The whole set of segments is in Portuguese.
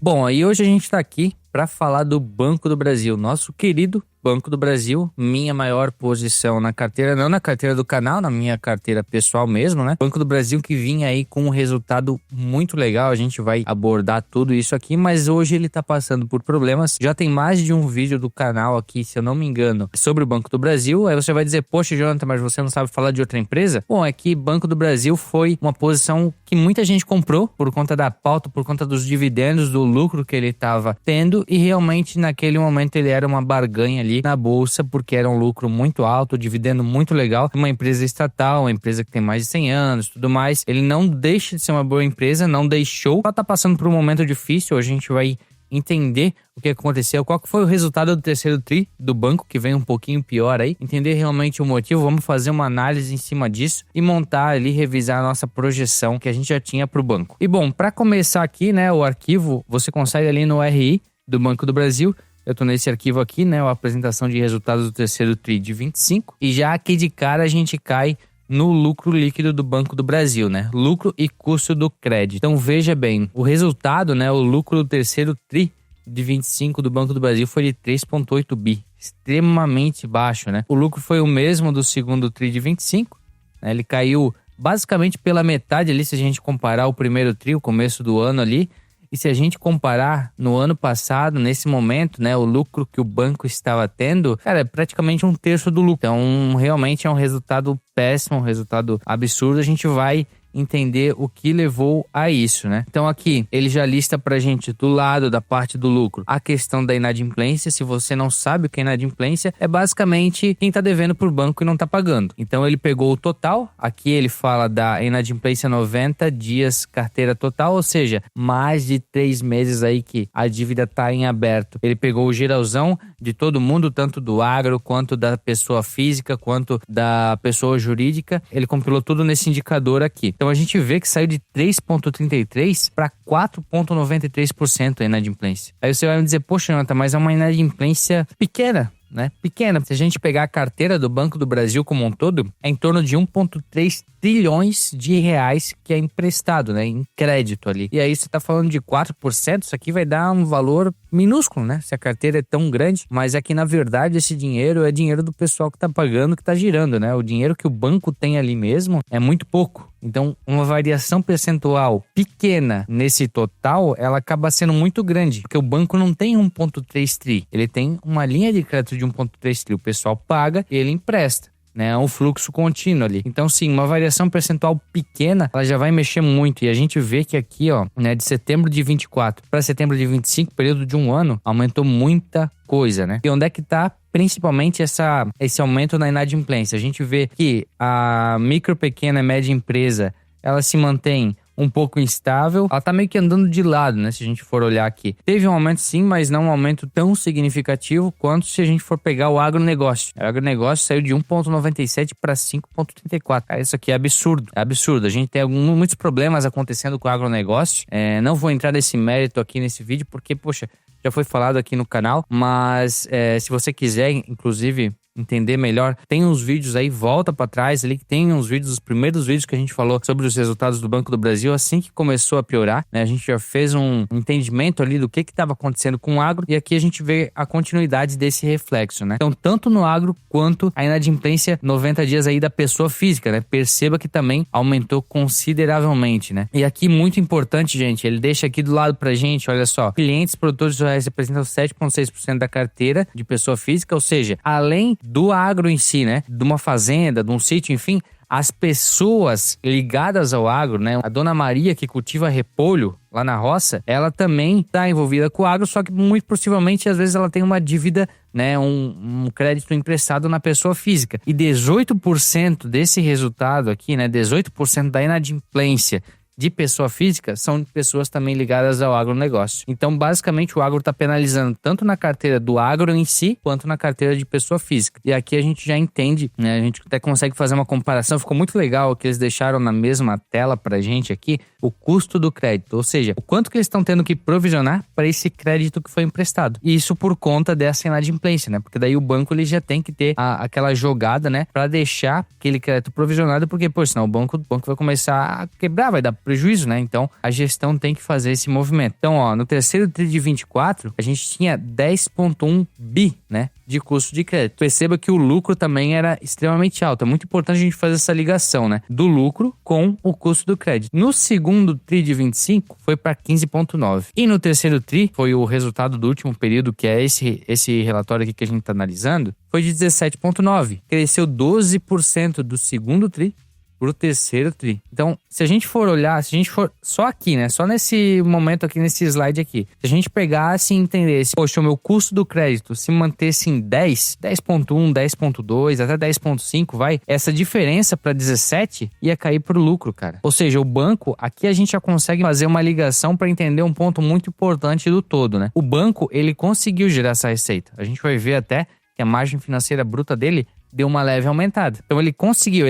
Bom, aí hoje a gente tá aqui para falar do Banco do Brasil, nosso querido Banco do Brasil, minha maior posição na carteira, não na carteira do canal, na minha carteira pessoal mesmo, né? Banco do Brasil que vinha aí com um resultado muito legal, a gente vai abordar tudo isso aqui, mas hoje ele tá passando por problemas. Já tem mais de um vídeo do canal aqui, se eu não me engano, sobre o Banco do Brasil. Aí você vai dizer, poxa, Jonathan, mas você não sabe falar de outra empresa? Bom, é que Banco do Brasil foi uma posição que muita gente comprou por conta da pauta, por conta dos dividendos, do lucro que ele tava tendo, e realmente naquele momento ele era uma barganha ali na bolsa, porque era um lucro muito alto, dividendo muito legal, uma empresa estatal, uma empresa que tem mais de 100 anos, tudo mais. Ele não deixa de ser uma boa empresa, não deixou, só tá passando por um momento difícil. Hoje a gente vai entender o que aconteceu, qual que foi o resultado do terceiro tri do banco, que vem um pouquinho pior aí, entender realmente o motivo. Vamos fazer uma análise em cima disso e montar ali, revisar a nossa projeção que a gente já tinha para o banco. E bom, para começar aqui, né, o arquivo, você consegue ali no RI do Banco do Brasil. Eu tô nesse arquivo aqui, né, a apresentação de resultados do terceiro tri de 25, e já aqui de cara a gente cai no lucro líquido do Banco do Brasil, né? Lucro e custo do crédito. Então veja bem, o resultado, né, o lucro do terceiro tri de 25 do Banco do Brasil foi de 3,8 bi, extremamente baixo, né? O lucro foi o mesmo do segundo tri de 25, né? Ele caiu basicamente pela metade ali, se a gente comparar o primeiro tri, o começo do ano ali. E se a gente comparar no ano passado, nesse momento, né, o lucro que o banco estava tendo, cara, é praticamente um terço do lucro. Então, realmente é um resultado péssimo, um resultado absurdo. A gente vai entender o que levou a isso, né? Então aqui ele já lista pra gente do lado da parte do lucro a questão da inadimplência. Se você não sabe o que é inadimplência, é basicamente quem tá devendo pro banco e não tá pagando. Então ele pegou o total, aqui ele fala da inadimplência 90 dias carteira total, ou seja, mais de 3 meses aí que a dívida tá em aberto. Ele pegou o geralzão de todo mundo, tanto do agro, quanto da pessoa física, quanto da pessoa jurídica. Ele compilou tudo nesse indicador aqui. Então a gente vê que saiu de 3,33% para 4,93% a inadimplência. Aí você vai me dizer, poxa, Jonathan, mas é uma inadimplência pequena, né? Pequena. Se a gente pegar a carteira do Banco do Brasil como um todo, é em torno de 1,3 trilhões de reais que é emprestado, né? Em crédito ali. E aí você tá falando de 4%, isso aqui vai dar um valor minúsculo, né? Se a carteira é tão grande, mas é que na verdade esse dinheiro é dinheiro do pessoal que tá pagando, que tá girando, né? O dinheiro que o banco tem ali mesmo é muito pouco. Então, uma variação percentual pequena nesse total, ela acaba sendo muito grande, porque o banco não tem 1,3 tri, ele tem uma linha de crédito de 1,3 tri, o pessoal paga e ele empresta. Né, é um fluxo contínuo ali. Então, sim, uma variação percentual pequena, ela já vai mexer muito. E a gente vê que aqui, ó, né, de setembro de 24 para setembro de 25, período de um ano, aumentou muita coisa, né? E onde é que tá principalmente esse aumento na inadimplência? A gente vê que a micro, pequena e média empresa, ela se mantém um pouco instável, ela tá meio que andando de lado, né, se a gente for olhar aqui. Teve um aumento sim, mas não um aumento tão significativo quanto se a gente for pegar o agronegócio. O agronegócio saiu de 1,97 para 5,34. Cara, isso aqui é absurdo, é absurdo. A gente tem muitos problemas acontecendo com o agronegócio. Não vou entrar nesse mérito aqui nesse vídeo, porque, poxa, já foi falado aqui no canal, mas se você quiser, inclusive, entender melhor, tem uns vídeos aí, volta pra trás ali, que tem uns vídeos, os primeiros vídeos que a gente falou sobre os resultados do Banco do Brasil, assim que começou a piorar, né? A gente já fez um entendimento ali do que estava acontecendo com o agro, e aqui a gente vê a continuidade desse reflexo, né? Então, tanto no agro quanto a inadimplência 90 dias aí da pessoa física, né? Perceba que também aumentou consideravelmente, né? E aqui, muito importante, gente, ele deixa aqui do lado pra gente, olha só, clientes produtores rurais representam 7,6% da carteira de pessoa física, ou seja, além do agro em si, né? De uma fazenda, de um sítio, enfim, as pessoas ligadas ao agro, né? A dona Maria que cultiva repolho lá na roça, ela também está envolvida com o agro, só que muito possivelmente, às vezes, ela tem uma dívida, né? Um crédito emprestado na pessoa física. E 18% desse resultado aqui, né? 18% da inadimplência de pessoa física são pessoas também ligadas ao agronegócio. Então, basicamente, o agro está penalizando tanto na carteira do agro em si, quanto na carteira de pessoa física. E aqui a gente já entende, né? A gente até consegue fazer uma comparação. Ficou muito legal que eles deixaram na mesma tela pra gente aqui o custo do crédito, ou seja, o quanto que eles estão tendo que provisionar para esse crédito que foi emprestado. E isso por conta dessa inadimplência, né? Porque daí o banco ele já tem que ter aquela jogada, né? Para deixar aquele crédito provisionado, porque, pô, senão o banco vai começar a quebrar, vai dar prejuízo, né? Então, a gestão tem que fazer esse movimento. Então, ó, no terceiro TRI de 24, a gente tinha 10,1 bi, né, de custo de crédito. Perceba que o lucro também era extremamente alto. É muito importante a gente fazer essa ligação, né, do lucro com o custo do crédito. No segundo TRI de 25, foi para 15,9. E no terceiro TRI, foi o resultado do último período, que é esse relatório aqui que a gente está analisando, foi de 17,9. Cresceu 12% do segundo TRI pro terceiro TRI. Então, se a gente for olhar, se a gente for só aqui, né? Só nesse momento aqui, nesse slide aqui. Se a gente pegasse e entendesse, poxa, o meu custo do crédito se mantesse em 10, 10,1, 10,2, até 10,5, vai, essa diferença para 17 ia cair pro lucro, cara. Ou seja, o banco, aqui a gente já consegue fazer uma ligação para entender um ponto muito importante do todo, né? O banco, ele conseguiu gerar essa receita. A gente vai ver até que a margem financeira bruta dele deu uma leve aumentada. Então ele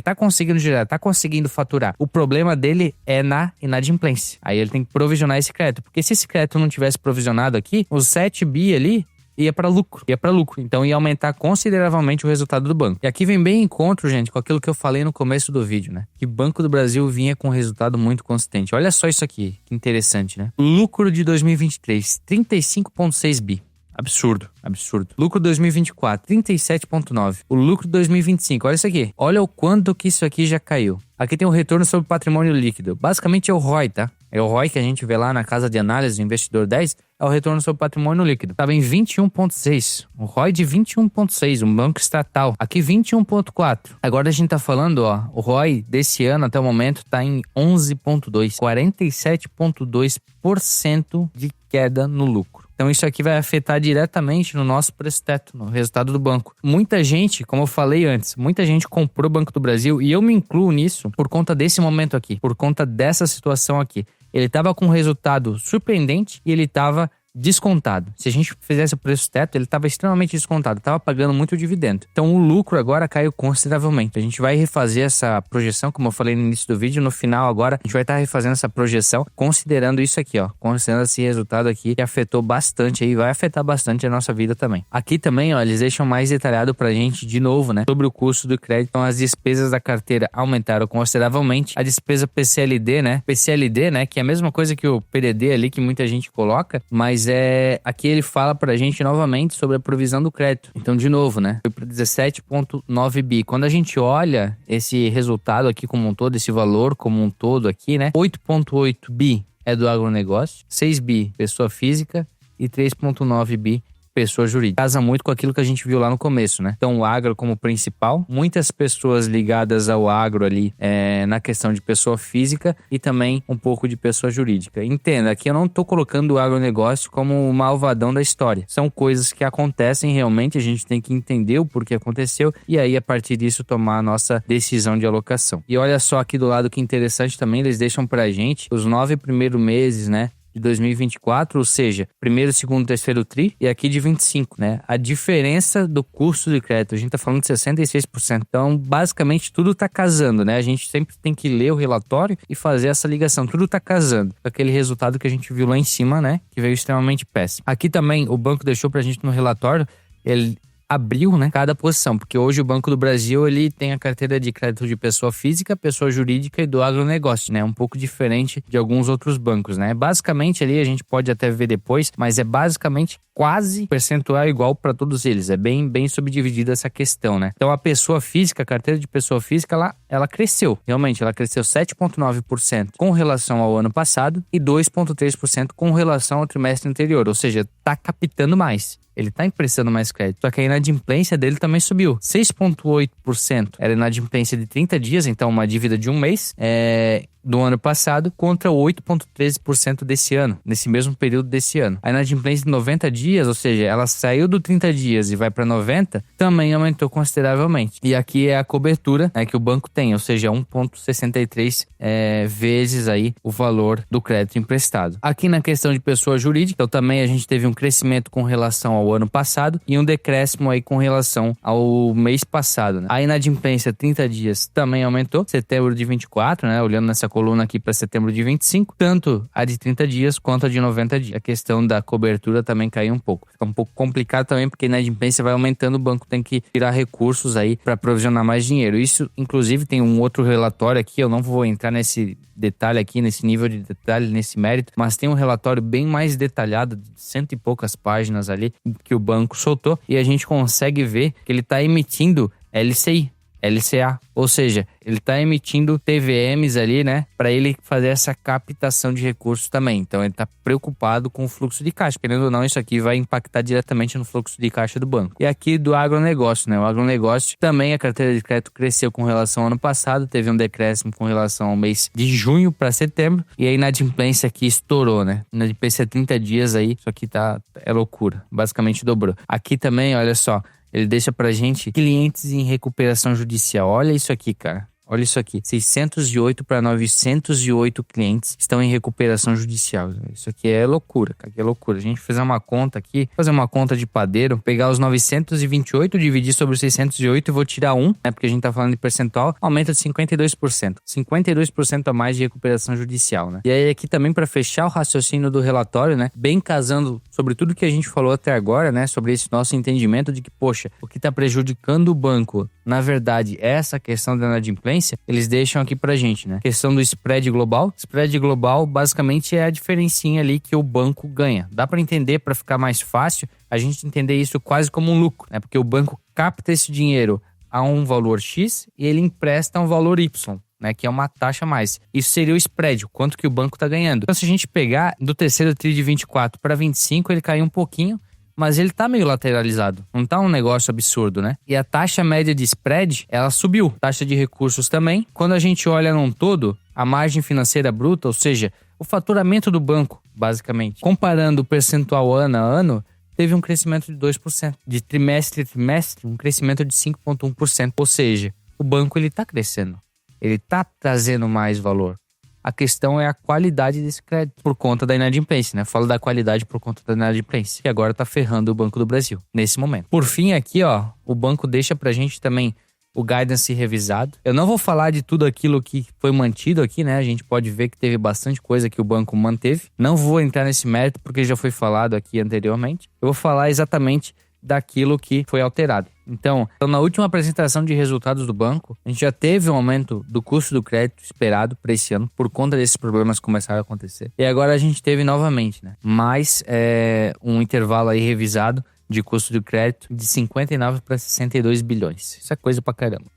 tá conseguindo gerar, tá conseguindo faturar. O problema dele é na inadimplência. Aí ele tem que provisionar esse crédito. Porque se esse crédito não tivesse provisionado aqui, os 7 bi ali ia para lucro. Então ia aumentar consideravelmente o resultado do banco. E aqui vem bem em encontro, gente, com aquilo que eu falei no começo do vídeo, né? Que o Banco do Brasil vinha com um resultado muito consistente. Olha só isso aqui, que interessante, né? Lucro de 2023, 35,6 bi. Absurdo. Lucro 2024, 37,9. O lucro 2025, olha isso aqui. Olha o quanto que isso aqui já caiu. Aqui tem o retorno sobre patrimônio líquido. Basicamente é o ROI, tá? É o ROI que a gente vê lá na casa de análise do Investidor 10. É o retorno sobre patrimônio líquido. Estava em 21,6. O ROI de 21,6. Um banco estatal. Aqui 21,4. Agora a gente tá falando, ó. O ROI desse ano até o momento tá em 11,2. 47,2% de queda no lucro. Então isso aqui vai afetar diretamente no nosso preço teto, no resultado do banco. Muita gente, como eu falei antes, muita gente comprou o Banco do Brasil e eu me incluo nisso por conta desse momento aqui, por conta dessa situação aqui. Ele estava com um resultado surpreendente e ele estava descontado. Se a gente fizesse o preço teto, ele estava extremamente descontado, estava pagando muito dividendo. Então o lucro agora caiu consideravelmente. A gente vai refazer essa projeção, como eu falei no início do vídeo, no final agora a gente vai estar refazendo essa projeção, considerando isso aqui, ó, considerando esse resultado aqui que afetou bastante aí, vai afetar bastante a nossa vida também. Aqui também, ó, eles deixam mais detalhado pra gente de novo, né, sobre o custo do crédito. Então as despesas da carteira aumentaram consideravelmente. A despesa PCLD, né, que é a mesma coisa que o PDD ali que muita gente coloca, mas aqui ele fala pra gente novamente sobre a provisão do crédito. Então, de novo, né? Foi para 17,9 bi. Quando a gente olha esse resultado aqui como um todo, esse valor como um todo aqui, né? 8,8 bi é do agronegócio, 6 bi pessoa física e 3,9 bi pessoa jurídica. Casa muito com aquilo que a gente viu lá no começo, né? Então, o agro como principal, muitas pessoas ligadas ao agro ali na questão de pessoa física e também um pouco de pessoa jurídica. Entenda, aqui eu não tô colocando o agronegócio como o malvadão da história. São coisas que acontecem realmente, a gente tem que entender o porquê aconteceu e aí, a partir disso, tomar a nossa decisão de alocação. E olha só aqui do lado que interessante também, eles deixam pra gente os 9 primeiros meses, né, de 2024, ou seja, primeiro, segundo, terceiro TRI, e aqui de 25, né? A diferença do custo de crédito, a gente tá falando de 66%. Então, basicamente, tudo tá casando, né? A gente sempre tem que ler o relatório e fazer essa ligação. Tudo tá casando com aquele resultado que a gente viu lá em cima, né? Que veio extremamente péssimo. Aqui também, o banco deixou pra gente no relatório, ele abriu, né, cada posição, porque hoje o Banco do Brasil, ele tem a carteira de crédito de pessoa física, pessoa jurídica e do agronegócio, né, um pouco diferente de alguns outros bancos, né, basicamente ali a gente pode até ver depois, mas é basicamente quase percentual igual para todos eles, é bem subdividida essa questão, né. Então a pessoa física, a carteira de pessoa física, ela cresceu, realmente, ela cresceu 7,9% com relação ao ano passado e 2,3% com relação ao trimestre anterior, ou seja, tá captando mais. Ele tá emprestando mais crédito. Só que a inadimplência dele também subiu. 6,8% era inadimplência de 30 dias, então uma dívida de um mês do ano passado, contra 8,13% desse ano, nesse mesmo período desse ano. A inadimplência de 90 dias, ou seja, ela saiu do 30 dias e vai para 90, também aumentou consideravelmente. E aqui é a cobertura, né, que o banco tem, ou seja, 1,63 vezes aí o valor do crédito emprestado. Aqui na questão de pessoa jurídica, então também a gente teve um crescimento com relação ao ano passado e um decréscimo aí com relação ao mês passado, né? A inadimplência 30 dias também aumentou, setembro de 24, né, olhando nessa coluna aqui para setembro de 25, tanto a de 30 dias quanto a de 90 dias. A questão da cobertura também caiu um pouco. Fica um pouco complicado também, porque a inadimplência vai aumentando, o banco tem que tirar recursos aí para provisionar mais dinheiro. Isso, inclusive, tem um outro relatório aqui, eu não vou entrar nesse detalhe aqui, nesse nível de detalhe, nesse mérito, mas tem um relatório bem mais detalhado, de 100 e poucas páginas ali, que o banco soltou, e a gente consegue ver que ele está emitindo LCI, LCA, ou seja, ele está emitindo TVMs ali, né, para ele fazer essa captação de recursos também. Então ele está preocupado com o fluxo de caixa, querendo ou não, isso aqui vai impactar diretamente no fluxo de caixa do banco. E aqui do agronegócio, né, o agronegócio também, a carteira de crédito cresceu com relação ao ano passado, teve um decréscimo com relação ao mês de junho para setembro, e a inadimplência aqui estourou, né, inadimplência 30 dias aí, isso aqui é loucura, basicamente dobrou. Aqui também, olha só, ele deixa pra gente clientes em recuperação judicial. Olha isso aqui, cara. Olha isso aqui. 608 para 908 clientes estão em recuperação judicial. Isso aqui é loucura, cara. Que é loucura. A gente fizer uma conta aqui, fazer uma conta de padeiro, pegar os 928, dividir sobre os 608 e vou tirar 1, né? Porque a gente tá falando de percentual, aumenta de 52%. 52% a mais de recuperação judicial, né? E aí aqui também para fechar o raciocínio do relatório, né? Bem casando sobre tudo que a gente falou até agora, né? Sobre esse nosso entendimento de que, poxa, o que tá prejudicando o banco, na verdade, é essa questão da inadimplência. Eles deixam aqui pra gente, né? Questão do spread global. Spread global basicamente é a diferencinha ali que o banco ganha. Dá pra entender, pra ficar mais fácil, a gente entender isso quase como um lucro, né? Porque o banco capta esse dinheiro a um valor X e ele empresta um valor Y, né, que é uma taxa a mais. Isso seria o spread, o quanto que o banco tá ganhando. Então, se a gente pegar do terceiro TRI de 24 para 25, ele caiu um pouquinho, mas ele tá meio lateralizado. Não tá um negócio absurdo, né? E a taxa média de spread, ela subiu. Taxa de recursos também. Quando a gente olha num todo, a margem financeira bruta, ou seja, o faturamento do banco, basicamente, comparando o percentual ano a ano, teve um crescimento de 2%. De trimestre a trimestre, um crescimento de 5,1%. Ou seja, o banco ele tá crescendo. Ele tá trazendo mais valor. A questão é a qualidade desse crédito por conta da inadimplência, né? Falo da qualidade por conta da inadimplência, que agora tá ferrando o Banco do Brasil, nesse momento. Por fim, aqui, ó, o banco deixa pra gente também o guidance revisado. Eu não vou falar de tudo aquilo que foi mantido aqui, né? A gente pode ver que teve bastante coisa que o banco manteve. Não vou entrar nesse mérito porque já foi falado aqui anteriormente. Eu vou falar exatamente daquilo que foi alterado. Então, na última apresentação de resultados do banco, a gente já teve um aumento do custo do crédito esperado para esse ano, por conta desses problemas que começaram a acontecer. E agora a gente teve novamente, né, mais um intervalo aí revisado de custo do crédito de 59 para 62 bilhões. Isso é coisa pra caramba.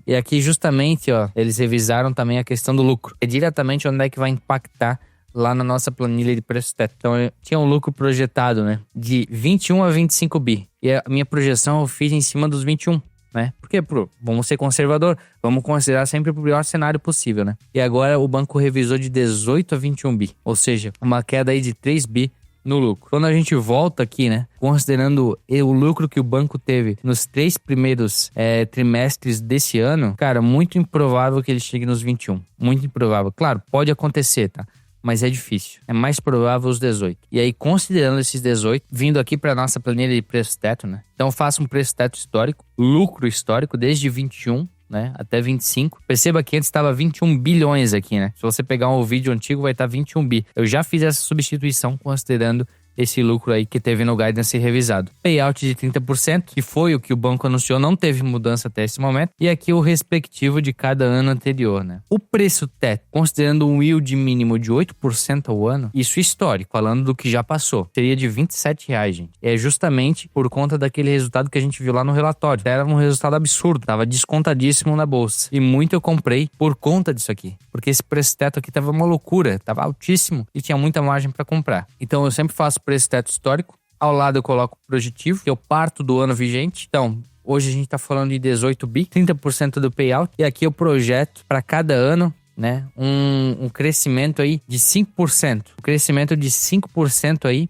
E aqui justamente, ó, eles revisaram também a questão do lucro. É diretamente onde é que vai impactar lá na nossa planilha de preço teto. Então, tinha um lucro projetado, né, de 21 a 25 bi. E a minha projeção eu fiz em cima dos 21, né? Porque, vamos ser conservador, vamos considerar sempre o pior cenário possível, né? E agora o banco revisou de 18 a 21 bi. Ou seja, uma queda aí de 3 bi no lucro. Quando a gente volta aqui, né, considerando o lucro que o banco teve nos 3 primeiros trimestres desse ano, cara, muito improvável que ele chegue nos 21. Muito improvável. Claro, pode acontecer, tá? Mas é difícil. É mais provável os 18. E aí, considerando esses 18, vindo aqui para nossa planilha de preço teto, né? Então, faça um preço teto histórico, lucro histórico, desde 21, né, até 25. Perceba que antes estava 21 bilhões aqui, né? Se você pegar um vídeo antigo, vai estar 21 bi. Eu já fiz essa substituição considerando esse lucro aí que teve no guidance revisado. Payout de 30%, que foi o que o banco anunciou, não teve mudança até esse momento. E aqui o respectivo de cada ano anterior, né? O preço teto, considerando um yield mínimo de 8% ao ano, isso histórico, falando do que já passou, seria de R$27, gente. É justamente por conta daquele resultado que a gente viu lá no relatório. Era um resultado absurdo, tava descontadíssimo na bolsa. E muito eu comprei por conta disso aqui. Porque esse preço teto aqui tava uma loucura, tava altíssimo e tinha muita margem para comprar. Então eu sempre faço preço teto histórico. Ao lado eu coloco o projetivo, que eu parto do ano vigente. Então, hoje a gente tá falando de 18 bi, 30% do payout. E aqui eu projeto para cada ano, né, um crescimento aí de 5%. Um crescimento de 5% aí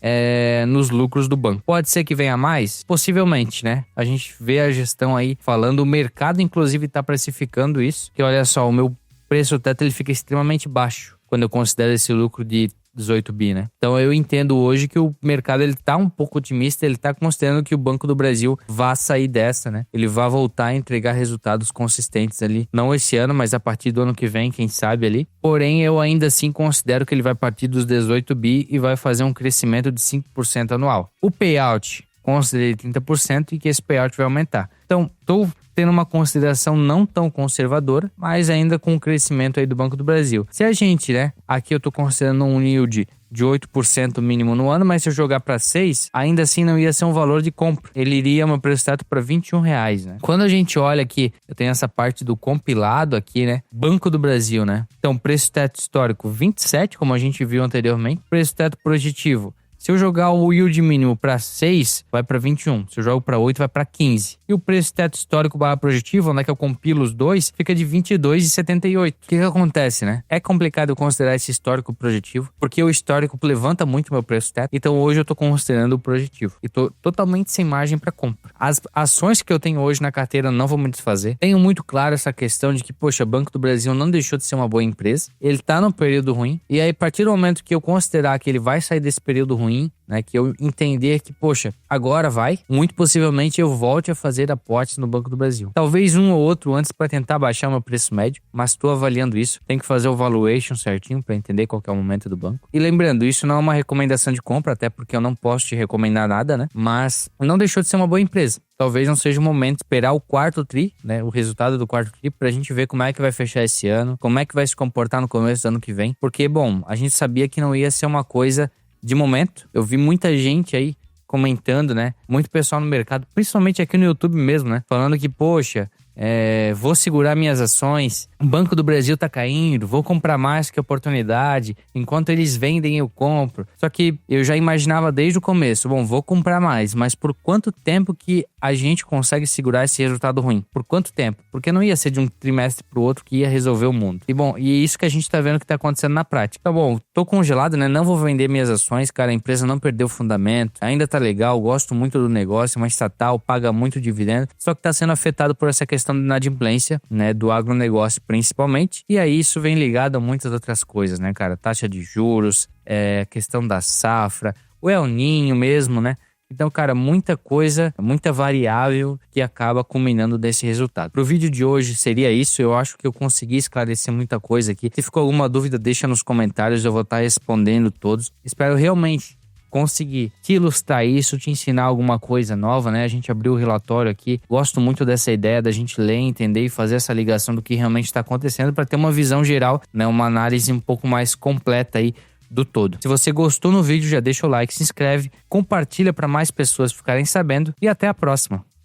nos lucros do banco. Pode ser que venha mais? Possivelmente, né? A gente vê a gestão aí falando, o mercado inclusive tá precificando isso. Que olha só, o meu preço teto ele fica extremamente baixo quando eu considero esse lucro de 18 bi, né? Então eu entendo hoje que o mercado ele tá um pouco otimista, ele tá considerando que o Banco do Brasil vá sair dessa, né? Ele vai voltar a entregar resultados consistentes ali, não esse ano, mas a partir do ano que vem, quem sabe ali. Porém, eu ainda assim considero que ele vai partir dos 18 bi e vai fazer um crescimento de 5% anual. O payout, considerei 30% e que esse payout vai aumentar. Então, tô tendo uma consideração não tão conservadora, mas ainda com o crescimento aí do Banco do Brasil. Se a gente, né, aqui eu tô considerando um yield de 8% mínimo no ano, mas se eu jogar para 6, ainda assim não ia ser um valor de compra. Ele iria meu preço teto para R$21, né? Quando a gente olha aqui, eu tenho essa parte do compilado aqui, né? Banco do Brasil, né? Então, preço teto histórico 27, como a gente viu anteriormente. Preço teto projetivo. Se eu jogar o yield mínimo para 6, vai para 21. Se eu jogo para 8, vai para 15. E o preço teto histórico barra projetivo, onde é que eu compilo os dois, fica de 22,78. O que acontece, né? É complicado eu considerar esse histórico projetivo, porque o histórico levanta muito meu preço teto. Então hoje eu tô considerando o projetivo. E tô totalmente sem margem para compra. As ações que eu tenho hoje na carteira não vou me desfazer. Tenho muito claro essa questão de que, poxa, Banco do Brasil não deixou de ser uma boa empresa. Ele tá num período ruim. E aí, a partir do momento que eu considerar que ele vai sair desse período ruim, né, que eu entender que, poxa, agora vai, muito possivelmente eu volte a fazer aportes no Banco do Brasil. Talvez um ou outro antes para tentar baixar meu preço médio, mas estou avaliando isso. Tem que fazer o valuation certinho para entender qual que é o momento do banco. E lembrando, isso não é uma recomendação de compra, até porque eu não posso te recomendar nada, né? Mas não deixou de ser uma boa empresa. Talvez não seja o momento de esperar o quarto tri, né? O resultado do quarto tri, pra gente ver como é que vai fechar esse ano, como é que vai se comportar no começo do ano que vem. Porque, bom, a gente sabia que não ia ser uma coisa de momento. Eu vi muita gente aí comentando, né? Muito pessoal no mercado, principalmente aqui no YouTube mesmo, né? Falando que, poxa, vou segurar minhas ações, o Banco do Brasil tá caindo, vou comprar mais que oportunidade, enquanto eles vendem eu compro. Só que eu já imaginava desde o começo, bom, vou comprar mais, mas por quanto tempo que a gente consegue segurar esse resultado ruim? Por quanto tempo? Porque não ia ser de um trimestre pro outro que ia resolver o mundo. E bom, e é isso que a gente tá vendo que tá acontecendo na prática. Tá bom, tô congelado, né? Não vou vender minhas ações, cara, a empresa não perdeu o fundamento, ainda tá legal, gosto muito do negócio, uma estatal, paga muito dividendo, só que tá sendo afetado por essa questão de inadimplência, né, do agronegócio principalmente, e aí isso vem ligado a muitas outras coisas, né, cara, taxa de juros, questão da safra, o El Niño mesmo, né. Então, cara, muita coisa, muita variável que acaba culminando desse resultado. Pro vídeo de hoje seria isso, eu acho que eu consegui esclarecer muita coisa aqui. Se ficou alguma dúvida, deixa nos comentários, eu vou estar respondendo todos. Espero realmente conseguir te ilustrar isso, te ensinar alguma coisa nova, né? A gente abriu o relatório aqui. Gosto muito dessa ideia da gente ler, entender e fazer essa ligação do que realmente está acontecendo para ter uma visão geral, né? Uma análise um pouco mais completa aí do todo. Se você gostou no vídeo, já deixa o like, se inscreve, compartilha para mais pessoas ficarem sabendo e até a próxima.